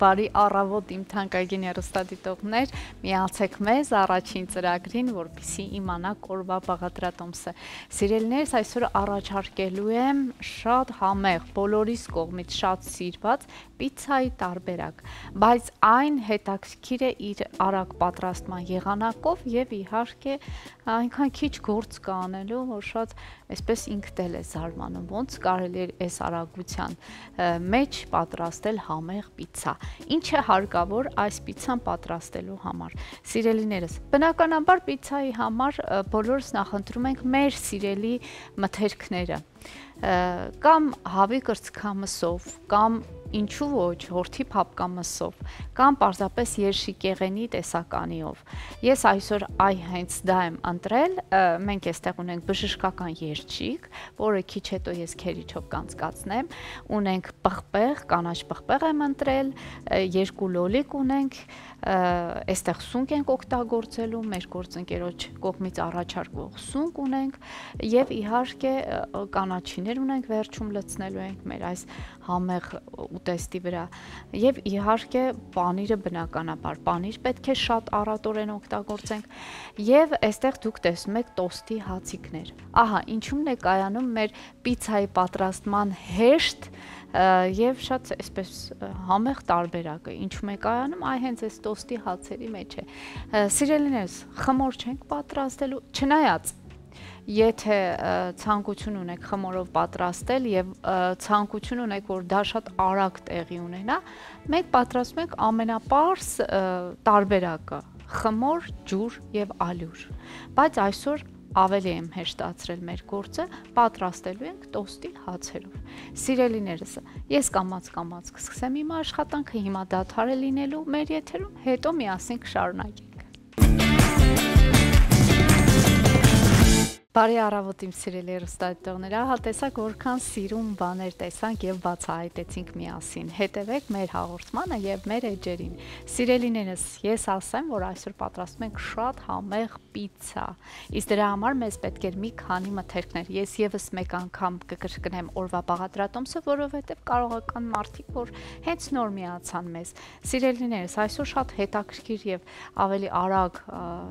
Բարի առավոտ իմ թանկագին հեռուստադիտողներ, միացեք մեզ առաջին ծրագրին, որպեսզի իմանաք օրվա բաղադրատոմսը։ Սիրելիներս, այսօր առաջարկելու եմ շատ համեղ, բոլորիս կողմից շատ սիրված պիցցայի տարբերակ, բայց այն հետաքրքիր է իր արագ պատրաստման եղանակով եւ իհարկե այնքան քիչ գործ կա անելու, որ շատ այսպես ինքդ էլ է զարմանում, ոնց կարելի է այս արագության մեջ պատրաստել համեղ պիցցա։ Ինչ է հարկավոր այս պիցցան պատրաստելու համար։ Սիրելիներս, բնականաբար պիցցայի համար բոլորս նախընտրում ենք մեր սիրելի մթերքները, կամ հավի կրծքամսով, կամ ինչու ոչ հորթի փապկամսով, կամ պարզապես երշիկեղենի տեսականիով։ Ես այսօր հենց դա եմ ընտրել, մենք այստեղ ունենք բժշկական երշիկ, որը քիչ հետո ես քերիչով կանցկացնեմ, ունենք պղպեղ, կանաչ պղպեղ եմ ընտրել, երկու լոլիկ ունենք, այստեղ սունկ ենք օգտագործելու, մեր գործընկերոջ կողմից առաջարկվող սունկ ունենք եւ իհարկե կանաչիներ ունենք, վերջում լցնելու ենք մեր այս համեղ ուտեստի վրա եւ իհարկե պանիրը բնականաբար, պանիր պետք է շատ առատորեն օգտագործենք եւ այստեղ դուք տեսնում եք տոստի հացիկներ։ Ահա, ինչու՞մն է կայանում մեր պիցցայի պատրաստման հեշտ եւ շատ այսպես համեղ տարբերակը, ինչու՞մ է կայանում, հենց այս տոստի հացերի մեջ է։ Սիրելիներս, խմոր չենք պատրաստելու, չնայած եթե ցանկություն ունեք խմորով պատրաստել եւ ցանկություն ունեք, որ դա շատ արագ տեղի ունենա, մենք պատրաստում ենք ամենապարզ տարբերակը՝ խմոր, ջուր եւ ալյուր։ Բայց այսօր ավելի եմ հեշտացրել մեր գործը, պատրաստելու ենք տոստի հացերով։ Սիրելիներս, ես կամաց-կամաց կսկսեմ իմ աշխատանքը, հիմա դադար է լինելու մեր եթերում, հետո միասին կշարունակենք։ Բարի առավոտ իմ սիրելի հեռուստադիտողներ, ահա տեսակ որքան սիրուն բաներ տեսանք եւ բացահայտեցինք միասին։ Հետևեք մեր հաղորդմանը եւ մեր էջերին։ Սիրելիներս, ես ասեմ, որ այսօր պատրաստում ենք շատ համեղ պիցցա։ Իսկ դրա համար մեզ պետք է մի քանի մթերքներ։ Ես եւս մեկ անգամ կկրկնեմ օրվա բաղադրատոմսը, որովհետեւ կարող է կան մարդիկ, որ հենց նոր միացան մեզ։ Սիրելիներս, այսօր շատ հետաքրքիր եւ ավելի արագ,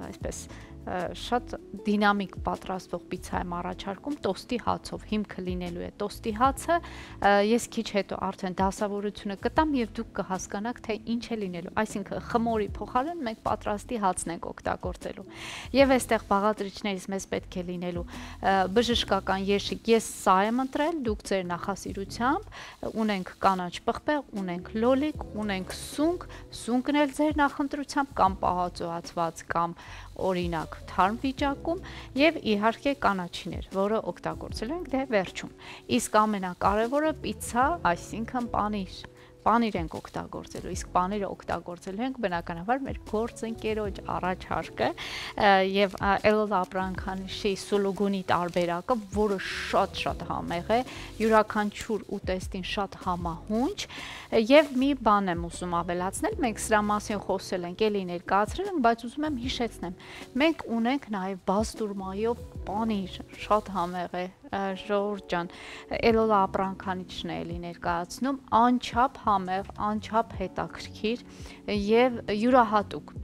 այսպես շատ դինամիկ պատրաստվող պիցցա եմ առաջարկում տոստի հացով, հիմքը լինելու է տոստի հացը, ես քիչ հետո արդեն դասավորությունը կտամ եւ դուք կհասկանաք, թե ինչ է լինելու, այսինքն խմորի փոխարեն մենք պատրաստի հացն ենք օգտագործելու։ Եվ այստեղ բաղադրիչներից մեզ պետք է լինելու բժշկական երշիկ, ես սա եմ ընտրել, դուք ձեր նախասիրությամբ, ունենք կանաչ պղպեղ, ունենք լոլիկ, ունենք սունկ, սունկն էլ ձեր նախընտրությամբ կամ պահածոհացված կամ օրինակ թարմ վիճակում եւ իհարկե կանաչիներ, որը օգտագործել ենք դե վերջում։ Իսկ ամենակարևորը պիցցա, այսինքն պանիր ենք օգտագործելու, իսկ պանիրը օգտագործելու ենք բնականաբար մեր գործընկերոջ առաջարկը եւ Էլոլա ապրանքանիշի սուլուգունի տարբերակը, որը շատ համեղ է, յուրաքանչյուր ուտեստին շատ համահունչ եւ մի բան եմ ուզում ավելացնել, մենք սրա մասին խոսել ենք, էլի ներկայացրել ենք, բայց ուզում եմ հիշեցնեմ, մենք ունենք նաեւ բաստուրմայով պանիր, շատ համեղ է, Ժողովուրդ ջան, Էլոլա ապրանքանիշն է էլի ներկայացնում, անչափ համեղ, անչափ հետաքրքիր եւ յուրահատուկ։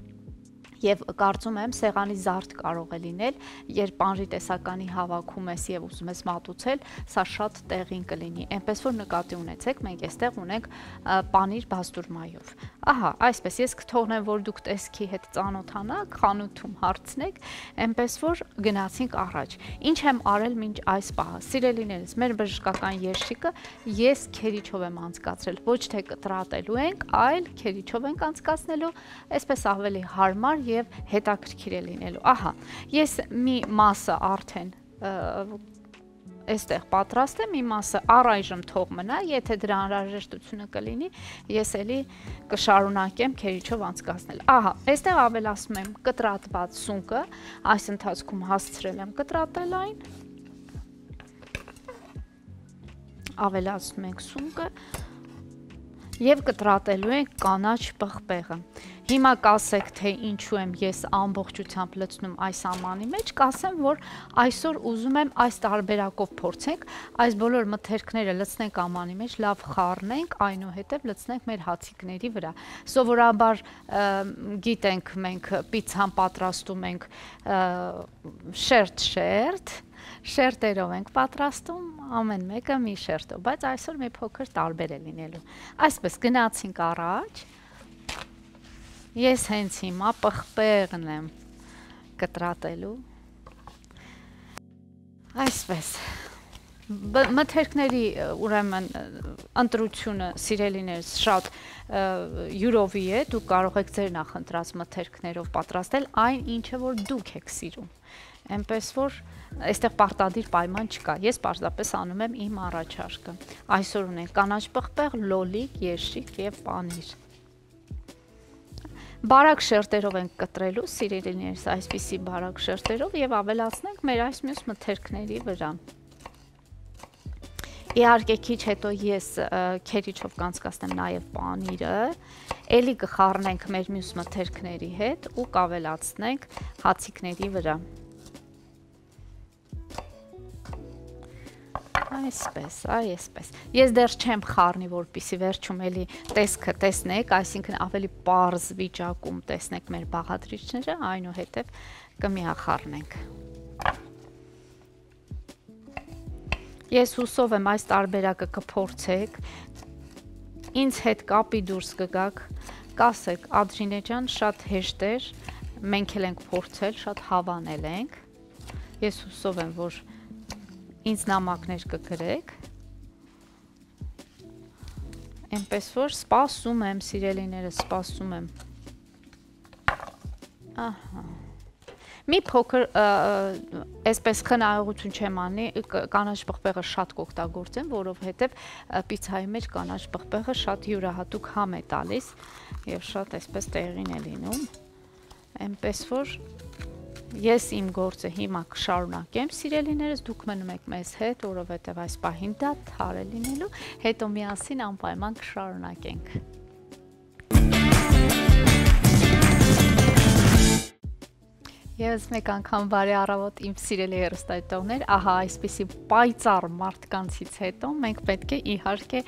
Եվ կարծում եմ սեղանի զարդ կարող է լինել, երբ պանրի տեսականի հավաքում ես եւ ուզում ես մատուցել, սա շատ տեղին կլինի։ Այնպես որ նկատի ունեցեք, մենք այստեղ ունենք պանիր բաստուրմայով։ Ահա, այսպես ես կթողնեմ, որ դուք տեսքի հետ ծանոթանաք, խանութում հարցնեք, այնպես որ գնացինք առաջ։ Ինչ եմ արել մինչ այս պահը։ Սիրելիներս, մեր բժշկական երշիկը ես քերիչով եմ անցկացրել, ոչ թե կտրատելու ենք, այլ քերիչով ենք անցկացնելու, այսպես ավելի հարմար եւ հետաքրքիր է լինելու։ Ահա, ես մի մասը արդեն այստեղ պատրաստ եմ, մի մասը առայժմ թող մնա, եթե դրա անհրաժեշտությունը կլինի, ես էլի կշարունակեմ քերիչով անցկացնել։ Ահա, այստեղ ավելացնում եմ կտրատված սունկը, այս ընթացքում հասցրել եմ կտրատել այն։ Ավելացնում ենք սունկը Եվ կտրատելու ենք կանաչ պղպեղը։ Հիմա կասեք, թե ինչու եմ ես ամբողջությամբ լցնում այս ամանի մեջ, կասեմ, որ այսօր ուզում եմ այս տարբերակով փորձենք, այս բոլոր մթերքները լցնենք ամանի մեջ, լավ խառնենք, այնուհետև լցնենք մեր հացիկների վրա։ Սովորաբար գիտենք մենք պիցցան պատրաստում ենք շերտ, շերտերով ենք պատրաստում, ամեն մեկը մի շերտով, բայց այսօր մի փոքր տարբեր է լինելու։ Այսպես գնացինք առաջ, ես հենց հիմա պղպեղն եմ կտրատելու, այսպես, մթերքների ուրեմն ընտրությունը սիրելիներս շատ յուրովի է, դուք կարող եք ձեր նախընտրած մթերքներով պատրաստել այն ինչը որ դուք եք սիրում, այնպես որ այստեղ պարտադիր պայման չկա, ես պարզապես անում եմ իմ առաջարկը, այսօր ունենք կանաչ պղպեղ, լոլիկ, երշիկ և պանիր, բարակ շերտերով ենք կտրելու, սիրելիներս այսպիսի բարակ շերտերով և ավելացնենք մեր այս մյուս մթերքների վրա, իհարկե քիչ հետո ես քերիչով կանցկացնեմ նաև պանիրը, էլի կխառնենք մեր մյուս մթերքների հետ ու կավելացնենք հացիկների վրա, այսպես, այսպես, ես դեռ չեմ խառնի, որպեսզի վերջում էլի տեսքը տեսնեք, այսինքն ավելի պարզ վիճակում տեսնեք մեր բաղադրիչները, այնուհետև կմիախառնենք։ Ես հուսով եմ այս տարբերակը կփորձեք, ինձ հետ կապի դուրս կգաք, կասեք Ադրինե ջան, շատ հեշտ էր, մենք էլ ենք փորձել, շատ հավանել ենք, ես հուսով եմ, որ ինձ նամակներ կգրեք, այնպես որ սպասում եմ, սիրելիները, սպասում եմ, մի փոքր այսպես խնայողություն չեմ անի, կանաչ պղպեղը շատ կօգտագործեմ, որովհետև պիցցայի մեջ կանաչ պղպեղը շատ յուրահատուկ համ է տալիս և շատ այսպես տեղին է լինում, այնպես որ ես իմ գործը հիմա կշարունակեմ, սիրելիներս, դուք մնում եք մեզ հետ, որովհետև այս պահին դադար է լինելու, հետո միասին անպայման կշարունակենք։ Ես մեկ անգամ բարի առավոտ իմ սիրելի հեռուստադիտողներ, ահա այսպիսի պայծառ մարդկանցից հետո մենք պետք է իհարկե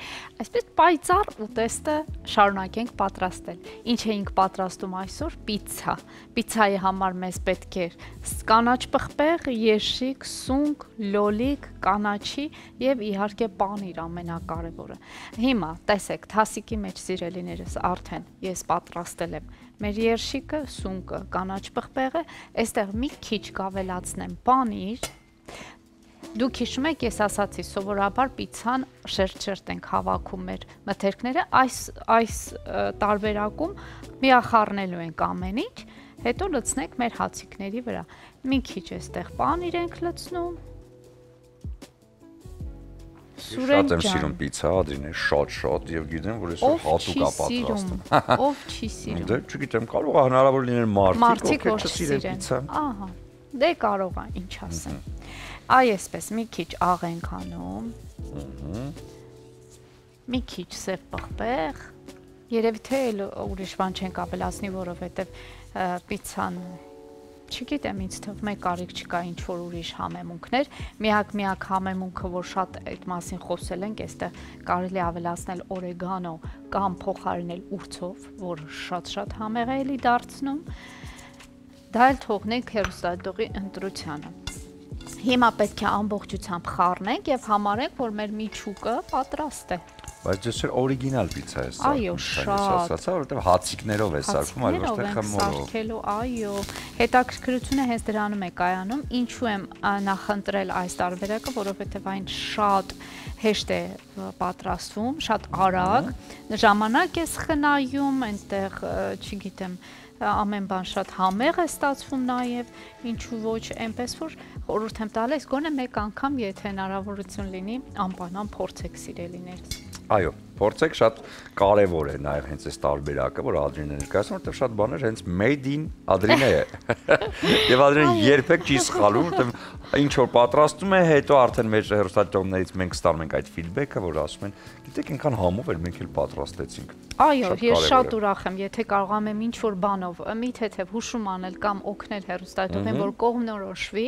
այսպես պայծառ ուտեստը շարունակենք պատրաստել։ Ինչ էինք պատրաստում այսօր? Պիցցա։ Պիցցայի համար մեզ պետք է կանաչ պղպեղ, երշիկ, սունկ, լոլիկ, կանաչի եւ իհարկե պանիր ամենակարևորը։ Հիմա տեսեք, թասիկի մեջ սիրելիներս արդեն ես պատրաստել եմ մեր երշիկը, սունկը, կանաչ պղպեղը, այստեղ մի քիչ կավելացնեմ պանիր, դուք հիշում եք, ես ասացի, սովորաբար պիցցան շերտ-շերտ ենք հավաքում մեր մթերքները, այս տարբերակում միախառնելու ենք ամեն ինչ, հետո լցնենք մեր հացիկների վրա, մի քիչ այստեղ պանիր ենք լցնում, Շատ եմ սիրում պիցցա, Ադրինե, շատ եւ գիտեմ, որ այսօր հատուկ է պատրաստում։ Ով չի սիրում։ Դե չգիտեմ, կարող է հնարավոր լինել մարդիկ, ովքեր չսիրեն պիցցա։ Ահա, դե կարող է, ինչ ասեմ։ Այսպես մի քիչ աղ ենք անում։ Մի քիչ սև պղպեղ։ Երևի թե ուրիշ բան չենք ավելացնի, որովհետև պիցցան չգիտեմ, ինձ թվում է կարիք չկա ինչ-որ ուրիշ համեմունքներ, միակ համեմունքը, որ շատ այդ մասին խոսել ենք, այստեղ կարելի ավելացնել օրեգանո կամ փոխարինել ուրցով, որ շատ համեղ է էլի դարձնում, դա էլ թողնենք հեռուստադիտողի ընտրությանը։ Հիմա պետք է ամբողջությամբ խառնենք եւ համարենք, որ մեր միջուկը պատրաստ է։ Բայց դες օրիգինալ պիցցա է սա։ Այո, շատ։ Որովհետև հացիկներով է սարքում, այլ ոչ թե խմորով։ Այո, հետաքրքրությունը հենց դրանում է կայանում, ինչու եմ նախընտրել այս տարբերակը, որովհետև այն շատ հեշտ է պատրաստվում, շատ արագ, ժամանակ է խնայում, այնտեղ, չգիտեմ, ամեն բան շատ համեղ է ստացվում նաև, ինչու ոչ, այնպես որ խորհուրդ եմ տալիս, գոնե մեկ անգամ, եթե հնարավորություն լինի, անպայման փորձեք սիրելիներս։ Այո, փորձեք, շատ կարևոր է նաև հենց այս տարբերակը, որ Ադրինը ներկայացնում, որտեղ շատ բաներ հենց made in Ադրինե է։ Եվ Ադրինը երբեք չի սխալում, որտեղ ինչ որ պատրաստում է, հետո արդեն մեր հեռուստատիտողներից մենք ստանում ենք այդ ֆիդբեքը, որ ասում են, գիտեք, այնքան համով էր, մենք էլ պատրաստեցինք։ Այո, ես շատ ուրախ եմ, եթե կարողam եմ ինչ-որ բանով մի թեթև հուշում անել կամ օգնել հեռուստատիտողին, որ կողմնորոշվի,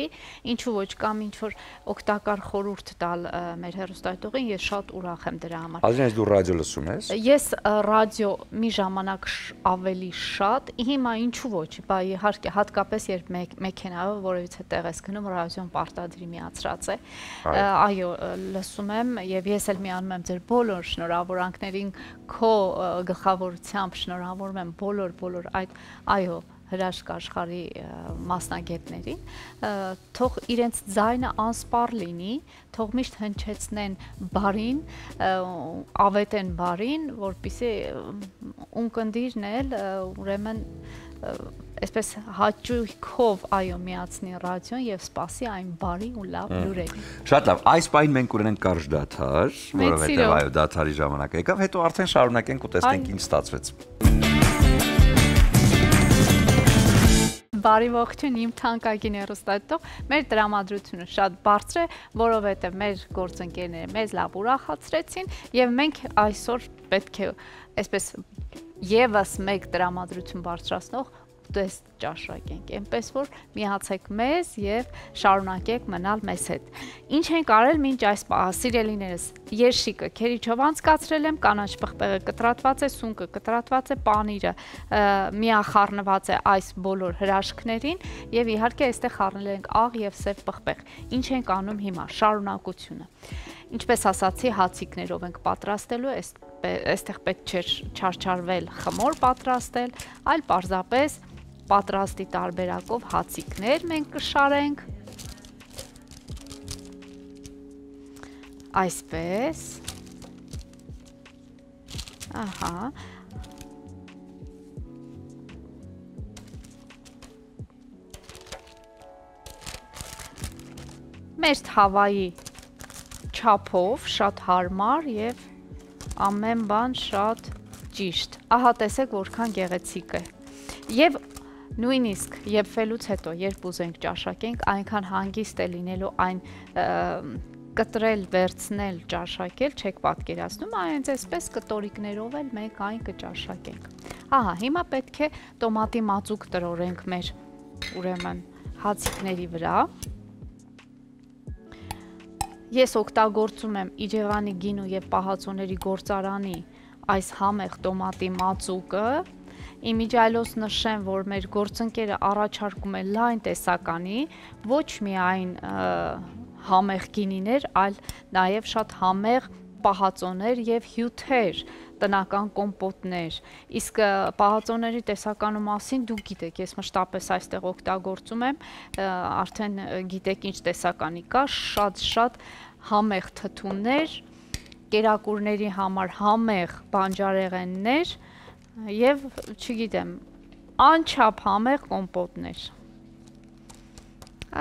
ինչու ոչ կամ ինչ-որ օգտակար խորհուրդ տալ մեր հեռուստատիտողին, ես շատ ուրախ եմ դրա համար։ Ադրինե, դու ռադիո լսում ես։ Ես ռադիո մի ժամանակ ավելի շատ, հիմա ինչու ոչ, բա իհարկե հատկապես երբ մեքենայով որևիցե տեղ ես գնում, ռադիոն պարտադիր միացրած է։ Այո, լսում եմ եւ ես էլ միանում եմ ձեր բոլոր շնորհավորանքներին քո գլխավորությամբ շնորհավորում եմ բոլոր այդ այո հրաշք աշխարհի մասնագետներին, թող իրենց ձայնը անսպառ լինի, թող միշտ հնչեցնեն բարին, ավետեն բարին, որպեսզի ունկնդիրն էլ ուրեմն այսպես հաճույքով այո միացնի ռադիոն եւ սպասի այն բարի ու լավ լուրերին։ Շատ լավ, այս պահին մենք ունենք կարճ դադար, որովհետեւ այո դադարի ժամանակը եկավ, հետո արդեն շարունակենք ու տեսնենք ինչ ստացվեց։ Բարի ողջույն իմ թանկագին հեռուստատիտող, մեր տրամադրությունը շատ բարձր է, որովհետև մեր գործընկերները մեզ լավ ուրախացրեցին եւ մենք այսօր պետք է այսպես եւս մեկ տրամադրություն բարձրացնող ուտեստ ճաշակենք, այնպես որ միացեք մեզ եւ շարունակեք մնալ մեզ հետ։ Ինչ ենք արել մինչ այս պահ, սիրելիներս, երշիկը քերիչով անցկացրել եմ, կանաչ պղպեղը կտրատված է, սունկը կտրատված է, պանիրը միախառնված է այս բոլոր հրաշքներին եւ իհարկե այստեղ խառնել ենք աղ եւ սև պղպեղ։ Ինչ ենք անում հիմա, շարունակությունը։ Ինչպես ասացի, հացիկներով ենք պատրաստելու, այստեղ պետք չէ չարչարվել խմոր պատրաստել, այլ պարզապես պատրաստի տարբերակով հացիկներ մենք կշարենք, այսպես, ահա, մեր թավայի չափով շատ հարմար եւ ամեն բան շատ ճիշտ, ահա տեսեք որքան գեղեցիկ է եւ նույնիսկ եփվելուց հետո, երբ ուզենք ճաշակենք, այնքան հանգիստ է լինելու այն կտրել, վերցնել, ճաշակել, չեք պատկերացնում, այնց այսպես կտորիկներով էլ մենք այն կճաշակենք։ Ահա, հիմա պետք է տոմատի մածուկ տրորենք մեր ուրեմն հացիկների վրա։ Ես օգտագործում եմ Իջևանի գինու եւ պահածոների գործարանի այս համեղ տոմատի մածուկը։ Իմիջիայլոց նշեմ, որ մեր գործընկերը առաջարկում է լայն տեսականի, ոչ միայն համեղ գինիներ, այլ նաև շատ համեղ պահածոներ եւ հյութեր, տնական կոմպոտներ։ Իսկ պահածոների տեսականու մասին դուք գիտեք, ես մշտապես այստեղ օգտագործում եմ, արդեն գիտեք ինչ տեսականի կա, շատ համեղ թթուներ, կերակուրների համար համեղ բանջարեղեններ եւ չգիտեմ, անչափ համեղ կոմպոտներ։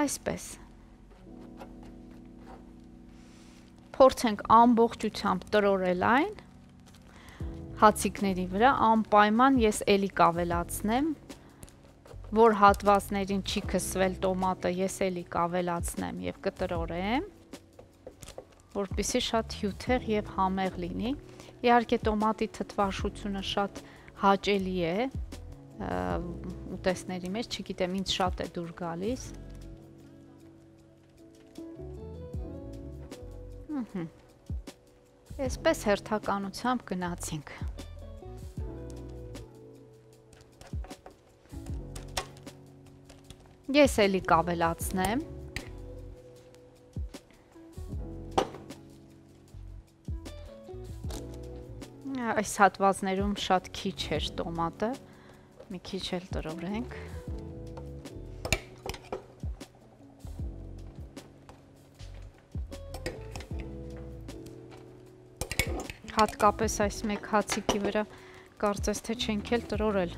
Այսպես։ Փորձենք ամբողջությամբ տրորել այն հացիկների վրա, անպայման ես էլի կավելացնեմ, որ հատվածներին չի քսվել տոմատը, ես էլի կավելացնեմ եւ կտրորեմ, որպեսզի շատ հյութեղ եւ համեղ լինի։ Իհարկե տոմատի թթվաշությունը շատ հաճելի է ուտեստների մեջ, չգիտեմ, ինձ շատ է դուր գալիս։ Այսպես հերթականությամբ գնացինք։ Ես էլի կավելացնեմ։ Այս հատվածներում շատ քիչ էր տոմատը, մի քիչ էլ տրորենք։ Հատկապես այս մեկ հացիկի վրա կարծես թե չենք էլ տրորել։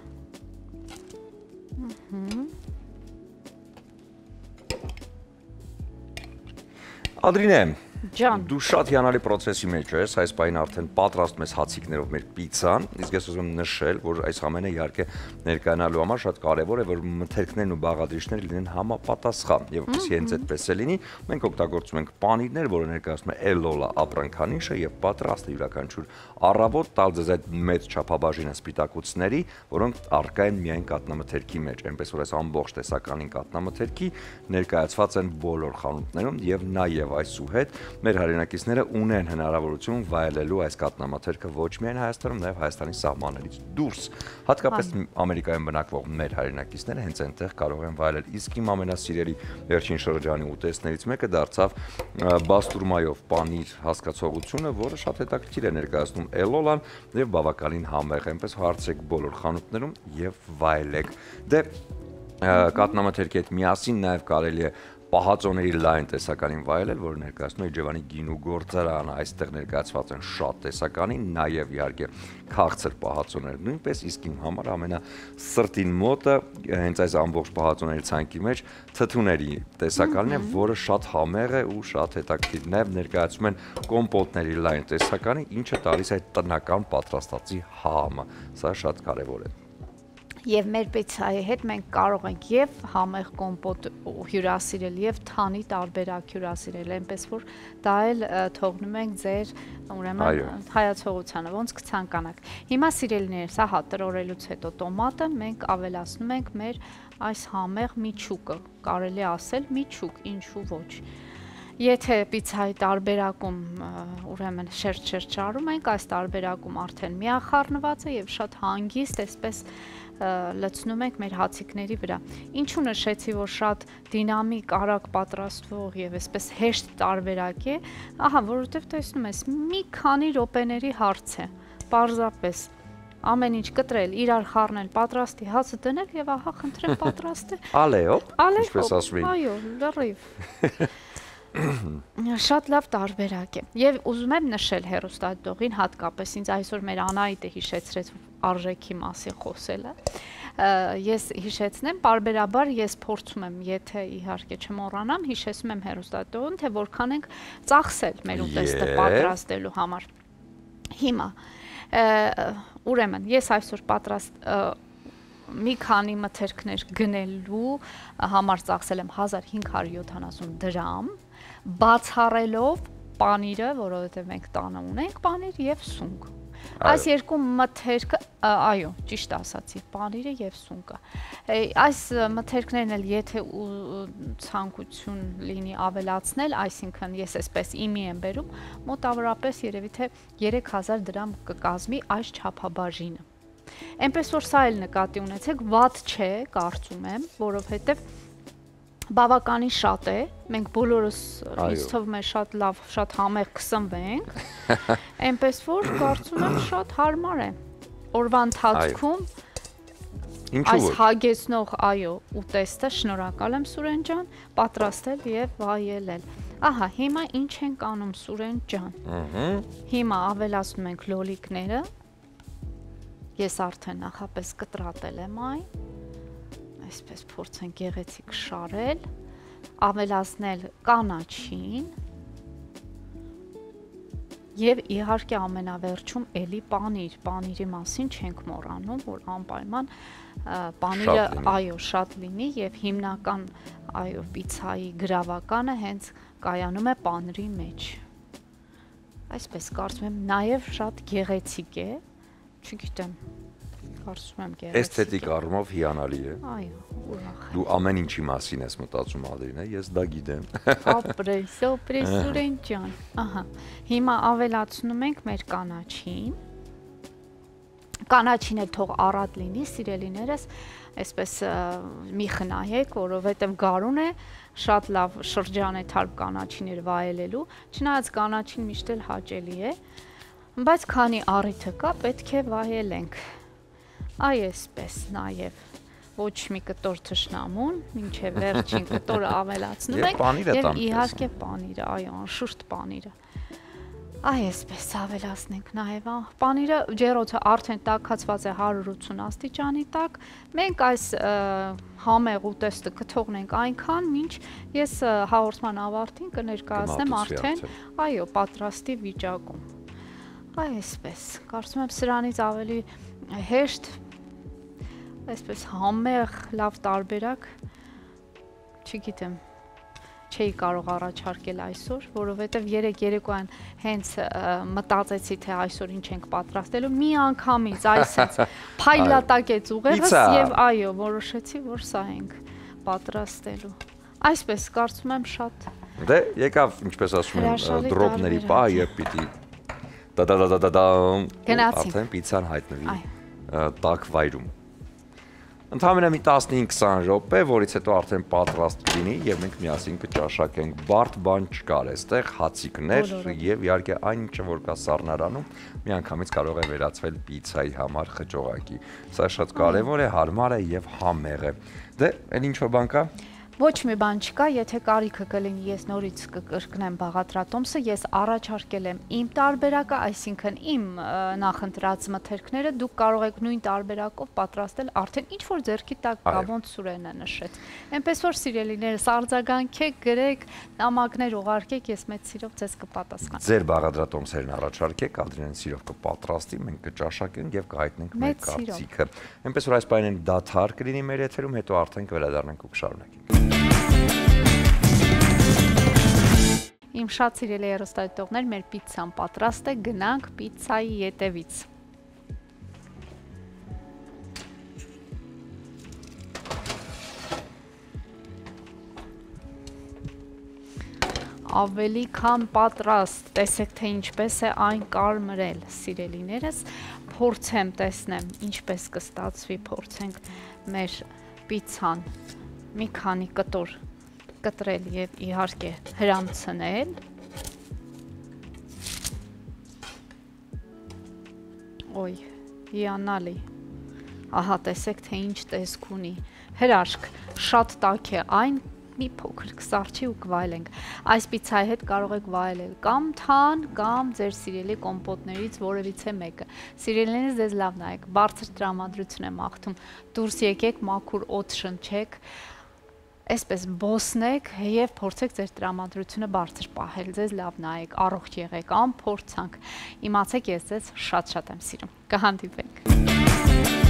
Ադրինե, Ջան, դու շատ հիանալի process-ի մեջ ես, այս պահին արդեն պատրաստում ես հացիկներով մեր պիցցան, իսկ ես ուզում եմ նշել, որ այս ամենը իհարկե ներկայանալու համար շատ կարևոր է, որ մթերքներն ու բաղադրիչները լինեն համապատասխան, եւ որպեսզի հենց այդպես է լինի, մենք օգտագործում ենք պանիրներ, որը ներկայացնում է Elola ապրանքանիշը եւ պատրաստ է յուրաքանչյուր առավոտ տալ ձեզ այդ մեծ չափաբաժինը սպիտակուցների, որոնք առկա են միայն կատնամթերքի մեջ, այնպես որ այս ամբողջ տեսականին կատնամթերքի ներկայացված են բոլոր խանութներում եւ նաեւ այսուհետ մեր հայրենակիցները ունեն հնարավորություն վայելելու այս կատնամաթերքը ոչ միայն Հայաստանում, նաեւ Հայաստանի սահմաններից դուրս, հատկապես Ամերիկայում բնակվող մեր հայրենակիցները հենց այնտեղ կարող են վայելել։ Իսկ իմ ամենասիրելի վերջին շրջանի ուտեստներից մեկը դարձավ բաստուրմայով պանիր հասկացողությունը, որը շատ հետաքրքիր է ներկայացնում Elola-ն եւ բավականին համեղ, այնպես հարցրեք բոլոր խանութներում եւ վայելեք։ Դե կատնամթերքի հետ միասին նաեւ կարելի է պահածոների լայն տեսականին վայելել, որը ներկայացնում է Իջևանի գինու գործարանը, այստեղ ներկայացված են շատ տեսականին, նաև իհարկե քաղցր պահածոներ նույնպես, իսկ իմ համար ամենասրտին մոտը հենց այս ամբողջ պահածոների ցանկի մեջ թթուների տեսականին է, որը շատ համեղ է ու շատ հետաքրքիր, նաև ներկայացում են կոմպոտների լայն տեսականի, ինչը տալիս է տնական պատրաստածի համը, սա շատ կարևոր է։ Եվ մեր պիցցայի հետ մենք կարող ենք եւ համեղ կոմպոտ հյուրասիրել եւ թանի տարբերակ հյուրասիրել, այնպես որ դա էլ թողնում ենք ձեր ուրեմն հայացողությանը, ոնց կցանկանաք։ Հիմա սիրելիներ, սա հա տրորելուց հետո տոմատը մենք ավելացնում ենք մեր այս համեղ միջուկը, կարելի ասել միջուկ, ինչու ոչ։ Եթե պիցցայի տարբերակում ուրեմն շերտ-շերտ ենք, այս տարբերակում արդեն միախառնված է եւ շատ հանգիստ, այսպես լցնում ենք մեր հացիկների վրա։ Ինչու նշեցի, որ շատ դինամիկ, արագ պատրաստվող եւ այսպես հեշտ տարբերակ է, ահա, որովհետեւ տեսնում ես, մի քանի րոպեների հարց է, պարզապես ամեն ինչ կտրել, իրար խառնել, պատրաստի հացը դնել եւ ահա խնդրեմ պատրաստ է։ Ալեոպ, ինչպես ասում են։ Այո, լրիվ։ Շատ լավ տարբերակ է։ Եվ ուզում եմ նշել հեռուստադիտողին հատկապես ինձ այսօր մեր Անահիտը հիշեցրեց արժեքի մասին խոսելը։ Ես հիշեցնեմ, պարբերաբար ես փորձում եմ, եթե իհարկե չմոռանամ, հիշեցնում եմ հեռուստադիտողին, թե որքան ենք ծախսել մեր ուտեստը պատրաստելու համար։ Հիմա ուրեմն ես այսօր մի քանի մթերքներ գնելու համար ծախսել եմ 1570 դրամ, բացառելով պանիրը, որովհետև մենք տանը ունենք պանիր եւ սունկ։ Այս երկու մթերքը, այո, ճիշտ ասացի, պանիրը եւ սունկը։ Այս մթերքներն էլ եթե ցանկություն լինի ավելացնել, այսինքն ես այսպես իմի եմ բերում, մոտավորապես երևի թե 3000 դրամ կկազմի այս չափաբաժինը։ Այնպես որ սա էլ նկատի ունեցեք, վատ չէ, կարծում եմ, որովհետև բավականին շատ է, մենք բոլորս ինձ թվում է շատ լավ, շատ համեղ կսնվենք, այնպես որ կարծում եմ շատ հարմար է։ Օրվա ընթացքում այս հագեցնող, այո, ուտեստը շնորհակալ եմ Սուրեն ջան, պատրաստել եւ վայելել։ Ահա, հիմա ինչ ենք անում Սուրեն ջան։ Հիմա ավելացնում ենք լոլիկները։ Ես արդեն նախապես կտրատել եմ այն, այսպես փորձենք գեղեցիկ շարել, ավելացնել կանաչին եւ իհարկե ամենավերջում էլի պանիրի մասին չենք մոռանում, որ անպայման պանիրը այո շատ լինի եւ հիմնական այո պիցցայի գրավականը հենց կայանում է պանիրի մեջ։ Այսպես կարծում եմ նաեւ շատ գեղեցիկ է։ Չգիտեմ, կարծում եմ գեղեցիկ է։ Էսթետիկ առումով հիանալի է։ Այո, ուրախ եմ։ Դու ամեն ինչի մասին ես մտածում Ադրինե, ես դա գիտեմ։ Ապրես, Սուրեն ջան։ Ահա, հիմա ավելացնում ենք մեր կանաչին։ Կանաչին էլ թող առատ լինի, սիրելիներս, այսպես մի խնայեք, որովհետև գարուն է, շատ լավ շրջան է թարմ կանաչիներ վայելելու, չնայած կանաչին միշտ էլ հաճելի է։ Բայց քանի առիթը կա, պետք է վայելենք։ Այսպես նաև ոչ մի կտոր թշնամուն, մինչև վերջին կտորը ավելացնում ենք եւ իհարկե պանիրը, այո, անշուշտ պանիրը։ Այ այսպես ավելացնենք նաև պանիրը ջեռոցը արդեն տաքացված է 180 աստիճանի տակ, մենք այս համեղ ուտեստը կթողնենք այնքան, մինչ ես հաղորդման ավարտին կներկայացնեմ արդեն, այո, պատրաստի վիճակում։ Այ այսպես, կարծում եմ սրանից ավելի հեշտ, այսպես համեղ, լավ տարբերակ, չգիտեմ, չէի կարող առաջարկել այսօր, որովհետև երեկոյան հենց մտածեցի, թե այսօր ինչ ենք պատրաստելու, մի անգամից այսպես փայլատակեց ուղեղս եւ այո, որոշեցի, որ սա ենք պատրաստելու։ Այսպես կարծում եմ շատ։ Դե եկավ, ինչպես ասում են, դրոպների պահ եւ պիտի արդեն պիցան հայտնվի տաք վայրում։ Ընդհանրապես մի 15-20 րոպե, որից հետո արդեն պատրաստ կլինի եւ մենք միասին կճաշակենք։ Բարդ բան չկար այստեղ, հացիկներ եւ իհարկե այն ինչը որ կա սառնարանում, միանգամից կարող է վերածվել պիցայի համար խճողակի։ Սա շատ կարեւոր է, հարմար է եւ համեղ է։ Դե, այն ինչ որ բան կա։ Ոչ մի բան չկա, եթե կարիքը կլինի, ես նորից կկրկնեմ բաղադրատոմսը, ես առաջարկել եմ իմ տարբերակը, այսինքն իմ նախընտրած մթերքները, դուք կարող եք նույն տարբերակով պատրաստել արդեն ինչ որ ձեռքի տակ կա, ոնց Սուրենը նշեց։ Այնպես որ սիրելիներս արձագանքեք, գրեք, նամակներ ուղարկեք, ես մեծ սիրով ձեզ կպատասխանեմ։ Ձեր բաղադրատոմսերն առաջարկեք, Ադրինեն սիրով կպատրաստի, մենք կճաշակենք եւ կհայտնենք մեր կարծիքը։ Այնպես որ այս պայմանին դադար կլինի մեր եթերում, հետո արդեն կվերադառնանք ու կշարունակենք։ Իմ շատ սիրելի հեռուստադիտողներ, մեր պիցցան պատրաստ է, գնանք պիցցայի ետևից։ Ավելի քան պատրաստ, տեսեք թե ինչպես է այն կարմրել, սիրելիներս, փորձեմ տեսնեմ ինչպես կստացվի, փորձենք մեր պիցցան մի քանի կտոր կտրել եւ իհարկե հրամցնել։ Ոյ, հիանալի։ Ահա տեսեք թե ինչ տեսք ունի։ Հրաշք, շատ տաք է այն, մի փոքր կսարճի ու կվայելենք։ Այս պիցայի հետ կարող եք վայելել կամ թան, կամ ձեր սիրելի կոմպոտներից որևիցե մեկը։ Սիրելիներս ձեզ լավ նայեք, բարձր տրամադրություն եմ աղթում։ Դուրս եկեք, մաքուր օդ շնչեք, այսպես բոսնեք եւ փորձեք ձեր տրամադրությունը բարձր պահել, ձեզ լավ նայեք, առողջ եղեք, անփորձանք։ Իմացեք, ես ձեզ շատ-շատ եմ սիրում։ Կհանդիպենք։